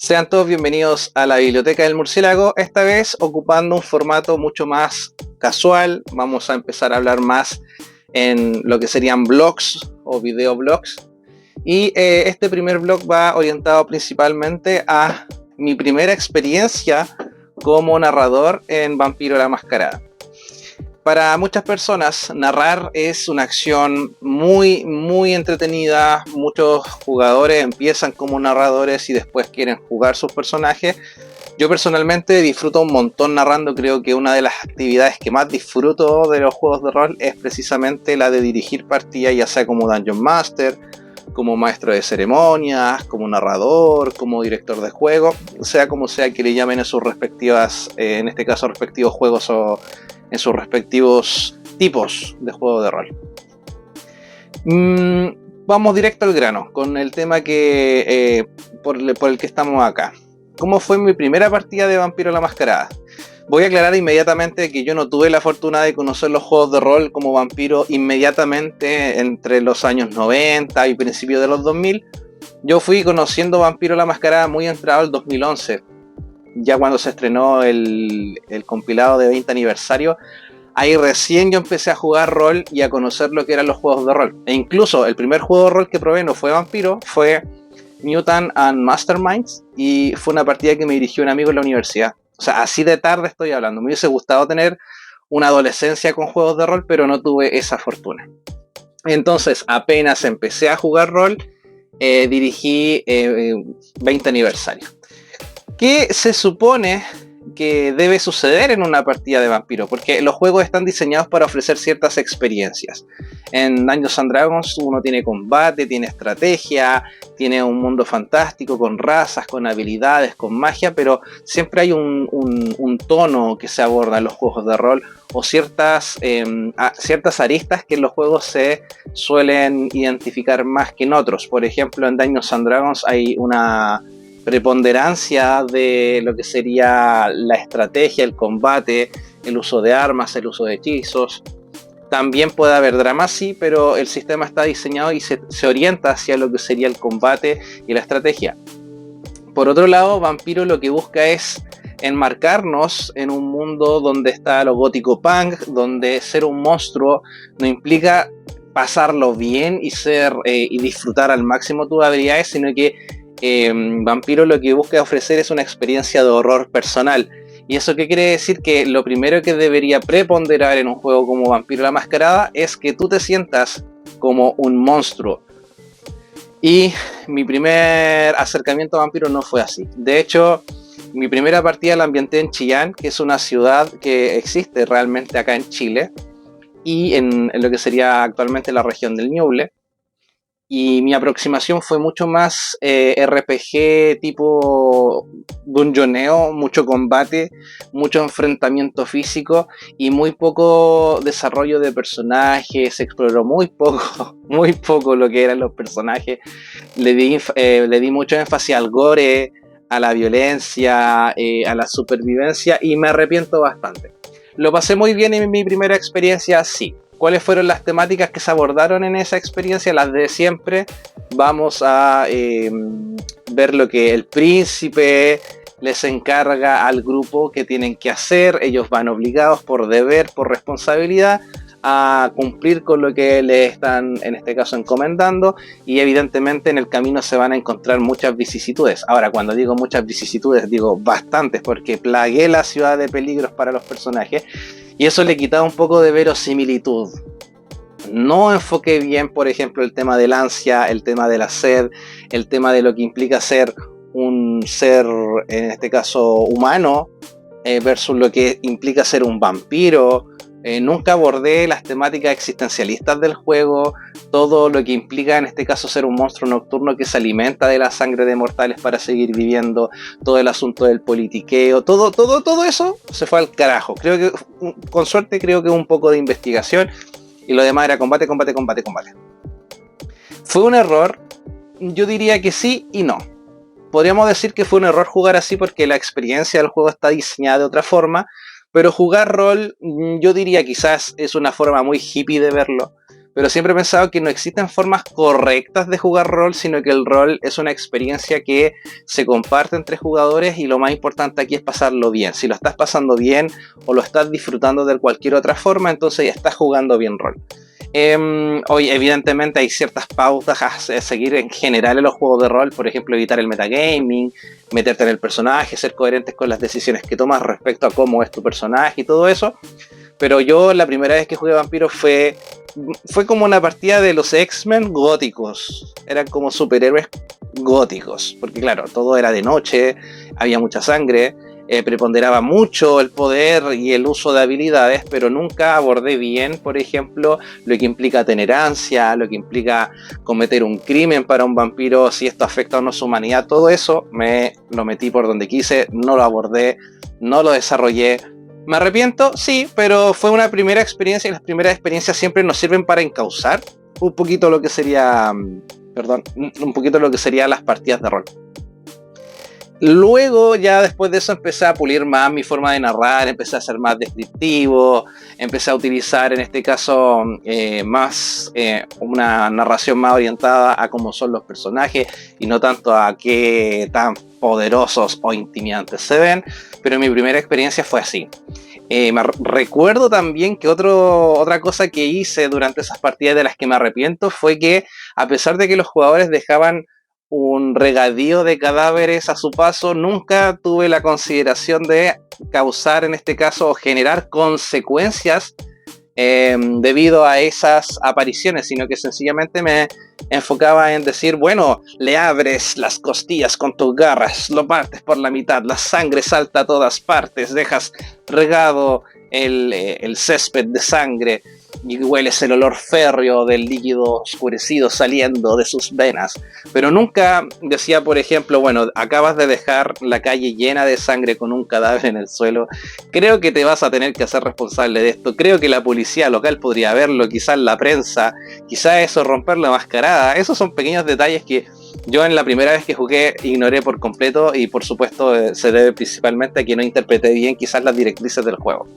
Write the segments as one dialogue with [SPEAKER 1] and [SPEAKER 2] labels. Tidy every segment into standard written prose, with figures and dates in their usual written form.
[SPEAKER 1] Sean todos bienvenidos a la Biblioteca del Murciélago, esta vez ocupando un formato mucho más casual. Vamos a empezar a hablar más en lo que serían blogs o videoblogs. Y este primer blog va orientado principalmente a mi primera experiencia como narrador en Vampiro la Mascarada. Para muchas personas, narrar es una acción muy entretenida. Muchos jugadores empiezan como narradores y después quieren jugar sus personajes. Yo personalmente disfruto un montón narrando. Creo que una de las actividades que más disfruto de los juegos de rol es precisamente la de dirigir partidas, ya sea como Dungeon Master, como maestro de ceremonias, como narrador, como director de juego, sea como sea que le llamen en sus respectivas, en este caso respectivos juegos o en sus respectivos tipos de juego de rol. Vamos directo al grano con el tema que por el que estamos acá. ¿Cómo fue mi primera partida de Vampiro la Mascarada? Voy a aclarar inmediatamente que yo no tuve la fortuna de conocer los juegos de rol como Vampiro inmediatamente entre los años 90 y principios de los 2000. Yo fui conociendo Vampiro la Mascarada muy entrado el 2011. Ya cuando se estrenó el compilado de 20 aniversario, ahí recién yo empecé a jugar rol y a conocer lo que eran los juegos de rol. E incluso el primer juego de rol que probé no fue Vampiro, fue Mutant and Masterminds, y fue una partida que me dirigió un amigo en la universidad. O sea, así de tarde estoy hablando. Me hubiese gustado tener una adolescencia con juegos de rol, pero no tuve esa fortuna. Entonces, apenas empecé a jugar rol, dirigí 20 aniversario. ¿Qué se supone que debe suceder en una partida de Vampiro? Porque los juegos están diseñados para ofrecer ciertas experiencias. En Dungeons and Dragons uno tiene combate, tiene estrategia, tiene un mundo fantástico con razas, con habilidades, con magia, pero siempre hay un tono que se aborda en los juegos de rol o ciertas aristas que en los juegos se suelen identificar más que en otros. Por ejemplo, en Dungeons and Dragons hay una preponderancia de lo que sería la estrategia, el combate, el uso de armas, el uso de hechizos. También puede haber drama, sí, pero el sistema está diseñado y se orienta hacia lo que sería el combate y la estrategia. Por otro lado, Vampiro lo que busca es enmarcarnos en un mundo donde está lo gótico punk, donde ser un monstruo no implica pasarlo bien y disfrutar al máximo tus habilidades, sino que Vampiro lo que busca ofrecer es una experiencia de horror personal. ¿Y eso qué quiere decir? Que lo primero que debería preponderar en un juego como Vampiro la Mascarada es que tú te sientas como un monstruo. Y mi primer acercamiento a Vampiro no fue así. De hecho, mi primera partida la ambienté en Chillán, que es una ciudad que existe realmente acá en Chile, y en lo que sería actualmente la región del Ñuble. Y mi aproximación fue mucho más RPG tipo dungeoneo, mucho combate, mucho enfrentamiento físico y muy poco desarrollo de personajes. Se exploró muy poco lo que eran los personajes. Le di mucho énfasis al gore, a la violencia, a la supervivencia, y me arrepiento bastante. ¿Lo pasé muy bien en mi primera experiencia? Sí. ¿Cuáles fueron las temáticas que se abordaron en esa experiencia? Las de siempre. Vamos a ver lo que el príncipe les encarga al grupo que tienen que hacer. Ellos van obligados por deber, por responsabilidad, a cumplir con lo que les están, en este caso, encomendando, y evidentemente en el camino se van a encontrar muchas vicisitudes. Ahora, cuando digo muchas vicisitudes, digo bastantes, porque plagué la ciudad de peligros para los personajes, y eso le quitaba un poco de verosimilitud. No enfoqué bien, por ejemplo, el tema del ansia, el tema de la sed, el tema de lo que implica ser un ser, en este caso, humano, versus lo que implica ser un vampiro. Nunca abordé las temáticas existencialistas del juego, todo lo que implica en este caso ser un monstruo nocturno que se alimenta de la sangre de mortales para seguir viviendo, todo el asunto del politiqueo, todo eso se fue al carajo. Creo que, con suerte, creo que un poco de investigación, y lo demás era combate. ¿Fue un error? Yo diría que sí y no. Podríamos decir que fue un error jugar así porque la experiencia del juego está diseñada de otra forma. Pero jugar rol, yo diría quizás es una forma muy hippie de verlo, pero siempre he pensado que no existen formas correctas de jugar rol, sino que el rol es una experiencia que se comparte entre jugadores y lo más importante aquí es pasarlo bien. Si lo estás pasando bien o lo estás disfrutando de cualquier otra forma, entonces ya estás jugando bien rol. Hoy evidentemente hay ciertas pautas a seguir en general en los juegos de rol, por ejemplo evitar el metagaming, meterte en el personaje, ser coherentes con las decisiones que tomas respecto a cómo es tu personaje y todo eso. Pero yo la primera vez que jugué Vampiro fue como una partida de los X-Men góticos. Eran como superhéroes góticos. Porque claro, todo era de noche, había mucha sangre, preponderaba mucho el poder y el uso de habilidades, pero nunca abordé bien, por ejemplo, lo que implica tener ansia, lo que implica cometer un crimen para un vampiro, si esto afecta o no su humanidad. Todo eso me lo metí por donde quise, no lo abordé, no lo desarrollé. ¿Me arrepiento? Sí, pero fue una primera experiencia y las primeras experiencias siempre nos sirven para encauzar un poquito lo que sería, un poquito lo que serían las partidas de rol. Luego, ya después de eso, empecé a pulir más mi forma de narrar, empecé a ser más descriptivo, empecé a utilizar en este caso más una narración más orientada a cómo son los personajes y no tanto a qué tan poderosos o intimidantes se ven, pero mi primera experiencia fue así. Recuerdo también que otra cosa que hice durante esas partidas de las que me arrepiento fue que, a pesar de que los jugadores dejaban un regadío de cadáveres a su paso, nunca tuve la consideración de causar, en este caso, o generar consecuencias debido a esas apariciones, sino que sencillamente me enfocaba en decir, bueno, le abres las costillas con tus garras, lo partes por la mitad, la sangre salta a todas partes, dejas regado el césped de sangre y hueles el olor férreo del líquido oscurecido saliendo de sus venas. Pero nunca decía, por ejemplo, bueno, acabas de dejar la calle llena de sangre con un cadáver en el suelo, creo que te vas a tener que hacer responsable de esto, creo que la policía local podría verlo, quizás la prensa, quizás eso, romper la mascarada. Esos son pequeños detalles que yo en la primera vez que jugué ignoré por completo y por supuesto se debe principalmente a que no interpreté bien quizás las directrices del juego.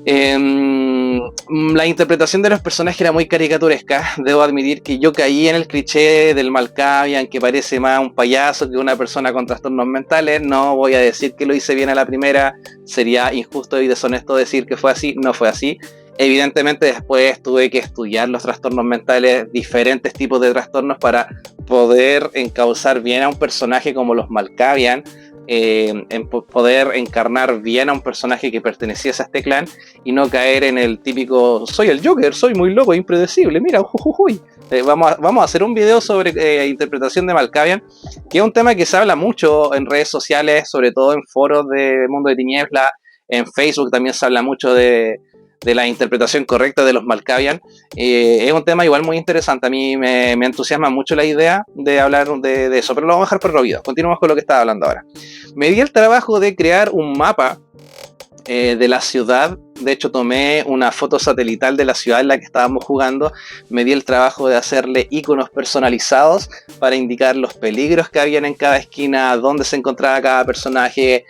[SPEAKER 1] La interpretación de los personajes era muy caricaturesca. Debo admitir que yo caí en el cliché del Malkavian, que parece más un payaso que una persona con trastornos mentales. No voy a decir que lo hice bien a la primera, sería injusto y deshonesto decir que fue así. No fue así. Evidentemente después tuve que estudiar los trastornos mentales, diferentes tipos de trastornos, para poder encauzar bien a un personaje como los Malkavian, en poder encarnar bien a un personaje que perteneciese a este clan y no caer en el típico soy el Joker, soy muy loco, impredecible, mira, ujujuy. Vamos a hacer un video sobre interpretación de Malkavian, que es un tema que se habla mucho en redes sociales, sobre todo en foros de Mundo de Tiniebla. En Facebook también se habla mucho de la interpretación correcta de los Malkavian. Es un tema igual muy interesante. A mí me entusiasma mucho la idea de hablar de eso, pero lo vamos a dejar por otro video. Continuamos con lo que estaba hablando ahora. Me di el trabajo de crear un mapa de la ciudad. De hecho, tomé una foto satelital de la ciudad en la que estábamos jugando. Me di el trabajo de hacerle iconos personalizados para indicar los peligros que habían en cada esquina, dónde se encontraba cada personaje,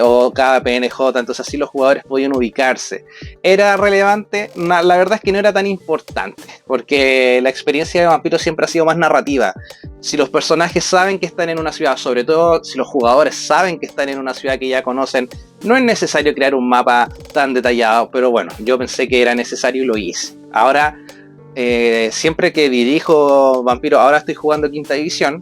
[SPEAKER 1] o cada PNJ, entonces así los jugadores podían ubicarse. ¿Era relevante? La verdad es que no era tan importante, porque la experiencia de Vampiro siempre ha sido más narrativa. Si los personajes saben que están en una ciudad, sobre todo si los jugadores saben que están en una ciudad que ya conocen, no es necesario crear un mapa tan detallado, pero bueno, yo pensé que era necesario y lo hice. Ahora, siempre que dirijo Vampiro, ahora estoy jugando Quinta Edición,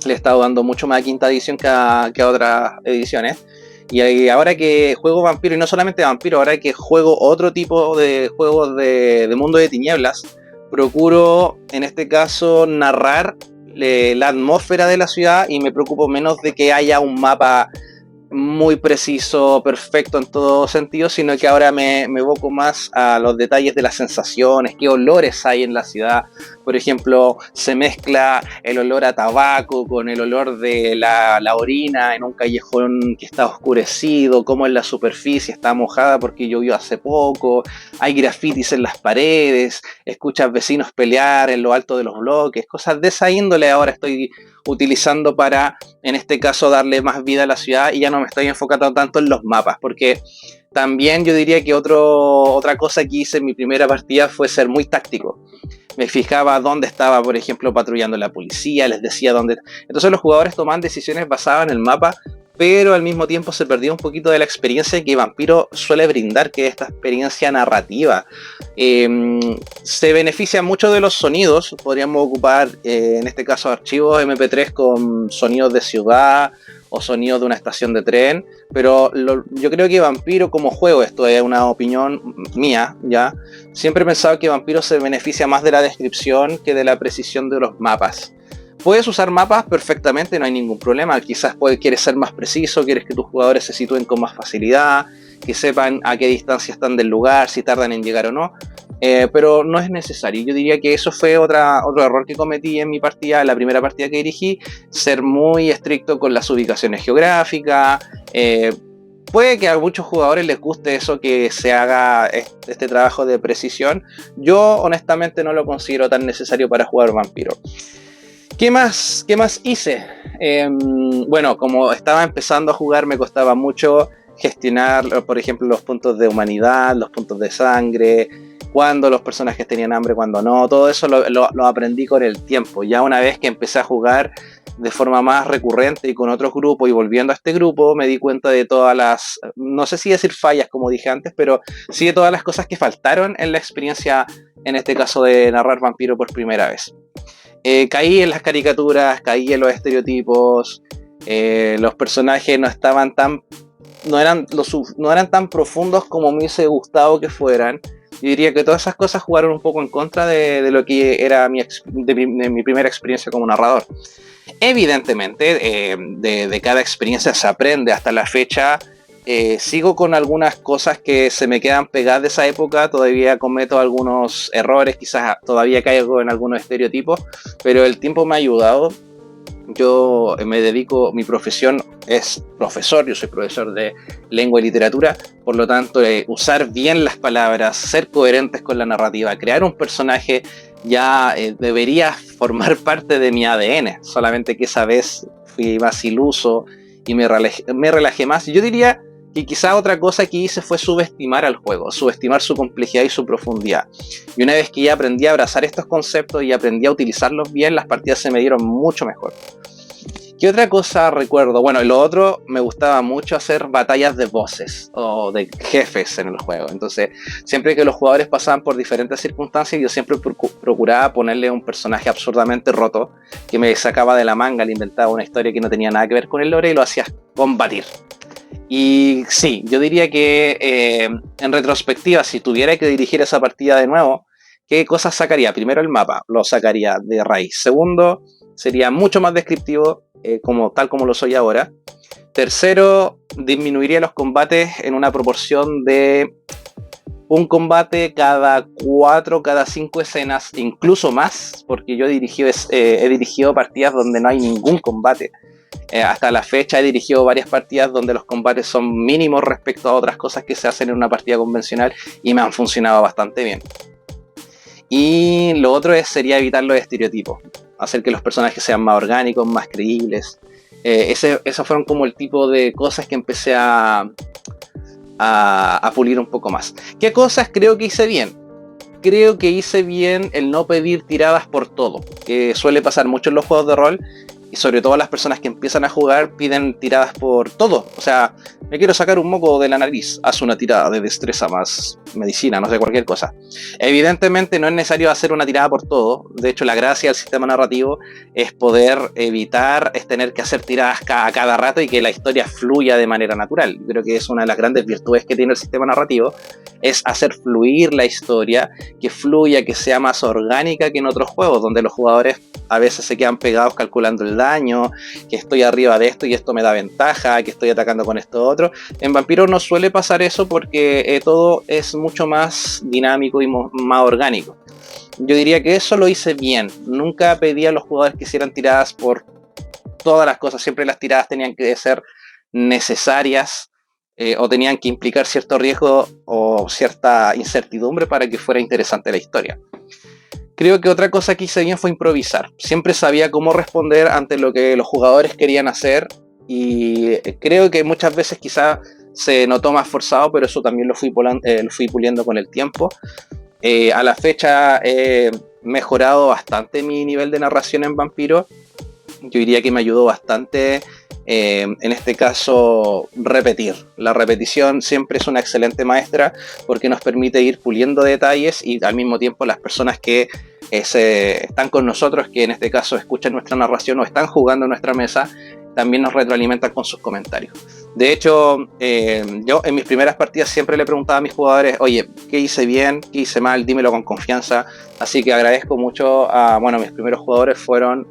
[SPEAKER 1] le he estado dando mucho más a Quinta Edición que a otras ediciones. Y ahora que juego Vampiro, y no solamente Vampiro, ahora que juego otro tipo de juegos de Mundo de Tinieblas, procuro en este caso narrar la atmósfera de la ciudad y me preocupo menos de que haya un mapa muy preciso, perfecto en todo sentido, sino que ahora me evoco más a los detalles de las sensaciones, qué olores hay en la ciudad. Por ejemplo, se mezcla el olor a tabaco con el olor de la orina en un callejón que está oscurecido, cómo en la superficie está mojada porque llovió hace poco, hay grafitis en las paredes, escuchas vecinos pelear en lo alto de los bloques, cosas de esa índole ahora estoy utilizando para, en este caso, darle más vida a la ciudad, y ya no me estoy enfocando tanto en los mapas, porque también yo diría que otra cosa que hice en mi primera partida fue ser muy táctico. Me fijaba dónde estaba, por ejemplo, patrullando la policía, les decía dónde. Entonces los jugadores tomaban decisiones basadas en el mapa, pero al mismo tiempo se perdía un poquito de la experiencia que Vampiro suele brindar, que es esta experiencia narrativa. Se beneficia mucho de los sonidos, podríamos ocupar en este caso archivos MP3 con sonidos de ciudad o sonidos de una estación de tren, pero yo creo que Vampiro como juego, esto es una opinión mía, ya, siempre he pensado que Vampiro se beneficia más de la descripción que de la precisión de los mapas. Puedes usar mapas perfectamente, no hay ningún problema. Quizás quieres ser más preciso, quieres que tus jugadores se sitúen con más facilidad, que sepan a qué distancia están del lugar, si tardan en llegar o no. Pero no es necesario. Yo diría que eso fue otro error que cometí en mi partida, en la primera partida que dirigí, ser muy estricto con las ubicaciones geográficas. Puede que a muchos jugadores les guste eso, que se haga este trabajo de precisión. Yo honestamente no lo considero tan necesario para jugar Vampiro. ¿Qué más hice? Bueno, como estaba empezando a jugar, me costaba mucho gestionar, por ejemplo, los puntos de humanidad, los puntos de sangre, cuándo los personajes tenían hambre, cuándo no. Todo eso lo aprendí con el tiempo. Ya una vez que empecé a jugar de forma más recurrente y con otros grupos, y volviendo a este grupo, me di cuenta de todas las, no sé si decir fallas como dije antes, pero sí de todas las cosas que faltaron en la experiencia, en este caso de narrar Vampiro por primera vez. Caí en las caricaturas, caí en los estereotipos, los personajes no eran tan profundos como me hubiese gustado que fueran. Yo diría que todas esas cosas jugaron un poco en contra de lo que era mi primera experiencia como narrador. Evidentemente, de cada experiencia se aprende. Hasta la fecha sigo con algunas cosas que se me quedan pegadas de esa época, todavía cometo algunos errores, quizás todavía caigo en algunos estereotipos, pero el tiempo me ha ayudado. Yo me dedico, mi profesión es profesor, yo soy profesor de lengua y literatura, por lo tanto usar bien las palabras, ser coherentes con la narrativa, crear un personaje ya debería formar parte de mi ADN, solamente que esa vez fui más iluso y me relajé más. Yo diría que quizá otra cosa que hice fue subestimar al juego, subestimar su complejidad y su profundidad. Y una vez que ya aprendí a abrazar estos conceptos y aprendí a utilizarlos bien, las partidas se me dieron mucho mejor. ¿Qué otra cosa recuerdo? Bueno, lo otro, me gustaba mucho hacer batallas de bosses o de jefes en el juego. Entonces, siempre que los jugadores pasaban por diferentes circunstancias, yo siempre procuraba ponerle un personaje absurdamente roto, que me sacaba de la manga, le inventaba una historia que no tenía nada que ver con el lore y lo hacía combatir. Y sí, yo diría que en retrospectiva, si tuviera que dirigir esa partida de nuevo, ¿qué cosas sacaría? Primero, el mapa, lo sacaría de raíz. Segundo, sería mucho más descriptivo, tal como lo soy ahora. Tercero, disminuiría los combates en una proporción de un combate cada 4, cada 5 escenas, incluso más, porque yo he dirigido partidas donde no hay ningún combate. Hasta la fecha he dirigido varias partidas donde los combates son mínimos respecto a otras cosas que se hacen en una partida convencional y me han funcionado bastante bien. Y lo otro sería evitar los estereotipos, hacer que los personajes sean más orgánicos, más creíbles. Esos fueron como el tipo de cosas que empecé a pulir un poco más. ¿Qué cosas creo que hice bien? Creo que hice bien el no pedir tiradas por todo, que suele pasar mucho en los juegos de rol. Y sobre todo las personas que empiezan a jugar piden tiradas por todo. O sea, me quiero sacar un moco de la nariz, haz una tirada de destreza más medicina, no sé, cualquier cosa. Evidentemente no es necesario hacer una tirada por todo. De hecho, la gracia del sistema narrativo es poder evitar tener que hacer tiradas a cada rato y que la historia fluya de manera natural. Creo que es una de las grandes virtudes que tiene el sistema narrativo, es hacer fluir la historia, que fluya, que sea más orgánica que en otros juegos, donde los jugadores a veces se quedan pegados calculando el daño, que estoy arriba de esto y esto me da ventaja, que estoy atacando con esto otro. En Vampiro no suele pasar eso porque todo es mucho más dinámico y más orgánico. Yo diría que eso lo hice bien. Nunca pedí a los jugadores que hicieran tiradas por todas las cosas. Siempre las tiradas tenían que ser necesarias o tenían que implicar cierto riesgo o cierta incertidumbre para que fuera interesante la historia. Creo que otra cosa que hice bien fue improvisar. Siempre sabía cómo responder ante lo que los jugadores querían hacer y creo que muchas veces quizá se notó más forzado, pero eso también lo fui puliendo con el tiempo. A la fecha he mejorado bastante mi nivel de narración en Vampiro. Yo diría que me ayudó bastante, en este caso, repetir. La repetición siempre es una excelente maestra porque nos permite ir puliendo detalles y al mismo tiempo las personas que están con nosotros, que en este caso escuchan nuestra narración o están jugando en nuestra mesa, también nos retroalimentan con sus comentarios. De hecho, yo en mis primeras partidas siempre le preguntaba a mis jugadores, oye, ¿qué hice bien? ¿Qué hice mal? Dímelo con confianza. Así que agradezco mucho a, bueno, mis primeros jugadores fueron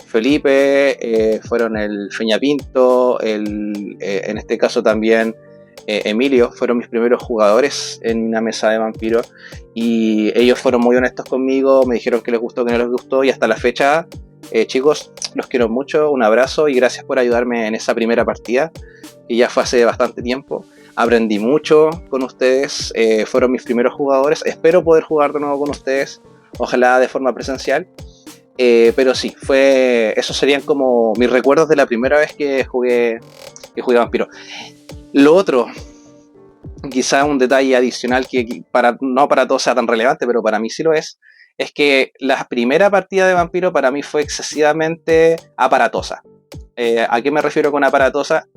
[SPEAKER 1] Felipe, fueron el Feña Pinto, en este caso también Emilio, fueron mis primeros jugadores en una mesa de Vampiro y ellos fueron muy honestos conmigo, me dijeron que les gustó, que no les gustó y hasta la fecha, chicos, los quiero mucho, un abrazo y gracias por ayudarme en esa primera partida, que ya fue hace bastante tiempo. Aprendí mucho con ustedes, fueron mis primeros jugadores, espero poder jugar de nuevo con ustedes, ojalá de forma presencial. Pero sí, esos serían como mis recuerdos de la primera vez que jugué Vampiro. Lo otro, quizá un detalle adicional que no para todos sea tan relevante, pero para mí sí lo es que la primera partida de Vampiro para mí fue excesivamente aparatosa. ¿A qué me refiero con aparatosa?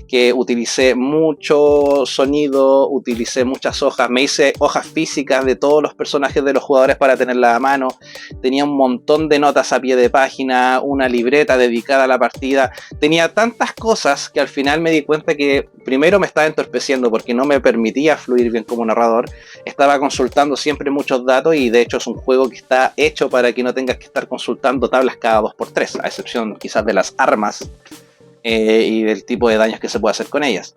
[SPEAKER 1] Que utilicé mucho sonido, utilicé muchas hojas, me hice hojas físicas de todos los personajes de los jugadores para tenerla a mano, tenía un montón de notas a pie de página, una libreta dedicada a la partida, tenía tantas cosas que al final me di cuenta que primero me estaba entorpeciendo porque no me permitía fluir bien como narrador, estaba consultando siempre muchos datos y de hecho es un juego que está hecho para que no tengas que estar consultando tablas cada 2x3, a excepción quizás de las armas y del tipo de daños que se puede hacer con ellas.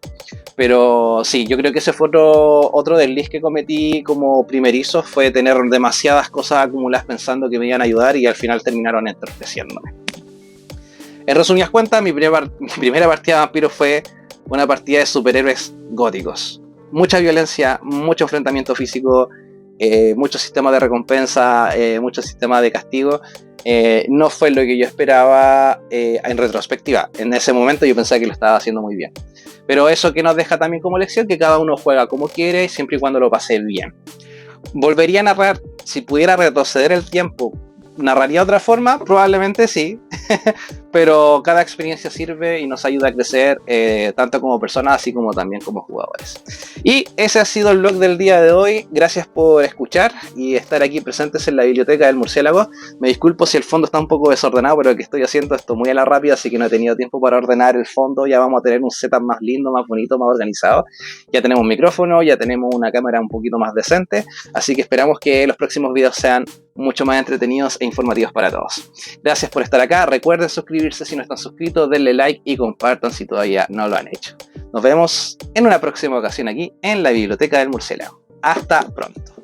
[SPEAKER 1] Pero sí, yo creo que ese fue otro desliz que cometí como primerizo, fue tener demasiadas cosas acumuladas pensando que me iban a ayudar y al final terminaron entorpeciéndome. En resumidas cuentas, mi primera partida de Vampiro fue una partida de superhéroes góticos. Mucha violencia, mucho enfrentamiento físico, mucho sistema de recompensa, mucho sistema de castigo. No fue lo que yo esperaba en retrospectiva. En ese momento yo pensaba que lo estaba haciendo muy bien. Pero eso que nos deja también como lección que cada uno juega como quiere, siempre y cuando lo pase bien. ¿Volvería a narrar? Si pudiera retroceder el tiempo, ¿narraría de otra forma? Probablemente sí. Pero cada experiencia sirve y nos ayuda a crecer tanto como personas así como también como jugadores. Y ese ha sido el blog del día de hoy. Gracias por escuchar y estar aquí presentes en la biblioteca del murciélago. Me disculpo si el fondo está un poco desordenado, pero que estoy haciendo esto muy a la rápida, así que no he tenido tiempo para ordenar el fondo. Ya vamos a tener un setup más lindo, más bonito, más organizado. Ya tenemos un micrófono, ya tenemos una cámara un poquito más decente, así que esperamos que los próximos videos sean mucho más entretenidos e informativos para todos. Gracias por estar acá, recuerden suscribirse si no están suscritos, denle like y compartan si todavía no lo han hecho. Nos vemos en una próxima ocasión aquí en la Biblioteca del Murciélago. Hasta pronto.